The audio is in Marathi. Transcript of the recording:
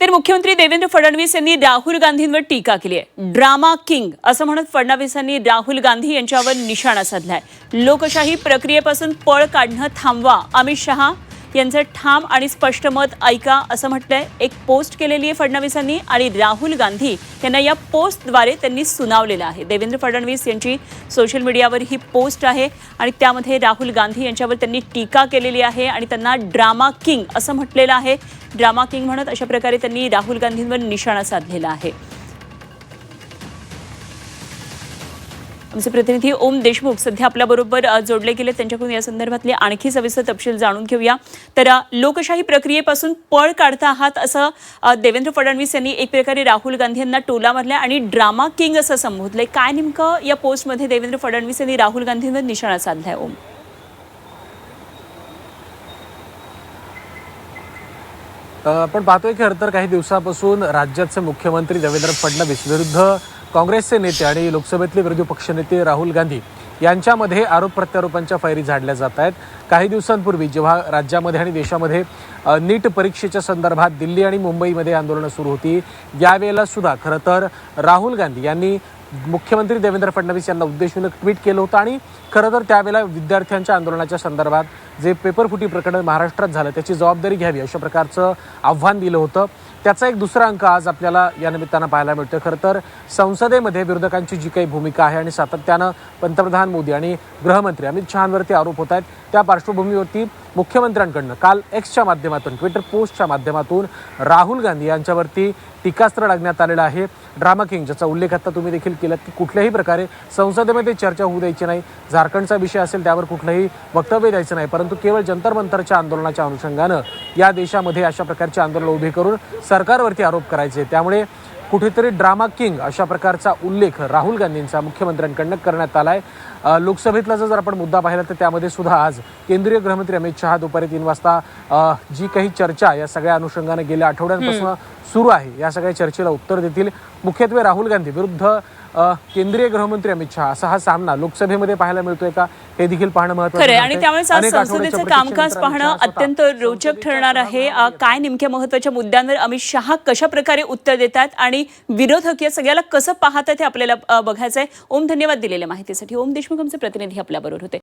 तर मुख्यमंत्री देवेंद्र फडणवीस यांनी राहुल गांधींवर टीका केली आहे। ड्रामा किंग असं म्हणत फडणवीसांनी राहुल गांधी यांच्यावर निशाणा साधलाय। लोकशाही प्रक्रियेपासून पळ काढणं थांबवा, अमित शहा यांचं ठाम आणि स्पष्ट मत ऐका असं म्हटलंय। एक पोस्ट केलेली आहे फडणवीसांनी आणि राहुल गांधी यांना या पोस्टद्वारे त्यांनी सुनावलेलं आहे। देवेंद्र फडणवीस यांची सोशल मीडियावर ही पोस्ट आहे आणि त्यामध्ये राहुल गांधी यांच्यावर त्यांनी टीका केलेली आहे आणि त्यांना ड्रामा किंग असं म्हटलेलं आहे। ड्रामा किंग म्हणत अशा प्रकारे त्यांनी राहुल गांधींवर निशाणा साधलेला आहे। आमचे प्रतिनिधी ओम देशमुख सध्या आपल्याबरोबर जोडले गेले, त्यांच्याकडून या संदर्भातले आणखी सविस्तर तपशील जाणून घेऊया। तर लोकशाही प्रक्रियेपासून पळ काढता आहात असं देवेंद्र फडणवीस यांनी एक प्रकारे राहुल गांधी यांना टोला मारला आणि ड्रामा किंग असं संबोधलंय। काय नेमकं या पोस्टमध्ये देवेंद्र फडणवीस यांनी राहुल गांधींवर निशाणा साधलाय? ओम, आपण पाहतोय की खरं तर काही दिवसापासून राज्याचे मुख्यमंत्री देवेंद्र फडणवीस विरुद्ध काँग्रेसचे नेते आणि लोकसभेतले विरोधी पक्षनेते राहुल गांधी यांच्यामध्ये आरोप प्रत्यारोपांच्या फैरी झाडल्या जात आहेत। काही दिवसांपूर्वी जेव्हा राज्यामध्ये आणि देशामध्ये नीट परीक्षेच्या संदर्भात दिल्ली आणि मुंबईमध्ये आंदोलनं सुरू होती, यावेळेला सुद्धा खरं तर राहुल गांधी यांनी मुख्यमंत्री देवेंद्र फडणवीस यांना उद्देशून ट्विट केलं होतं आणि खरं तर त्यावेळेला विद्यार्थ्यांच्या आंदोलनाच्या संदर्भात जे पेपरफुटी प्रकरण महाराष्ट्रात झालं त्याची जबाबदारी घ्यावी अशा प्रकारचं आव्हान दिलं होतं। त्याचा एक दुसरा अंक आज आपल्याला या निमित्तानं पाहायला मिळतोय। खरं तर संसदेमध्ये विरोधकांची जी काही भूमिका आहे आणि सातत्यानं पंतप्रधान मोदी आणि गृहमंत्री अमित शहांवरती आरोप होत आहेत, त्या पार्श्वभूमीवरती मुख्यमंत्र्यांकडनं काल एक्सच्या माध्यमातून ट्विटर पोस्टच्या माध्यमातून राहुल गांधी यांच्यावरती टीकास्त्र डागण्यात आलेलं आहे। ड्रामा किंग, ज्याचा उल्लेख आता तुम्ही देखील केलात की कुठल्याही प्रकारे संसदेमध्ये चर्चा होऊ द्यायची नाही, झारखंडचा विषय असेल त्यावर कुठलंही वक्तव्य द्यायचं नाही, परंतु केवळ जंतर मंतरच्या आंदोलनाच्या अनुषंगानं या देशामध्ये अशा प्रकारचे आंदोलन उभे करून सरकारवरती आरोप करायचे। त्यामुळे कुठेतरी ड्रामा किंग अशा प्रकारचा उल्लेख राहुल गांधींचा मुख्यमंत्र्यांकडनं करण्यात आलाय। लोकसभेतला जर आपण मुद्दा पाहिला तर त्यामध्ये सुद्धा आज केंद्रीय गृहमंत्री अमित शहा दुपारी 3 वाजता जी काही चर्चा या सगळ्या अनुषंगाने गेल्या आठवड्यांपासून सुरू आहे, या सगळ्या चर्चेला उत्तर देतील। मुख्यत्वे राहुल गांधी विरुद्ध केंद्रीय गृहमंत्री अमित शहा असा हा सामना लोकसभेमध्ये पाहायला मिळतोय का, हे देखील पाहणं महत्त्वाचं आहे। आणि त्यामुळे संसदेचं कामकाज पाहणं अत्यंत रोचक ठरणार आहे। काय नेमक्या महत्त्वाच्या मुद्द्यांवर अमित शहा कशा प्रकारे उत्तर देतात आणि विरोधक या सगळ्याला कसं पाहतात हे आपल्याला बघायचं आहे। ओम, धन्यवाद दिलेल्या माहितीसाठी। ओम देशमुख आमचे प्रतिनिधी आपल्याबरोबर होते।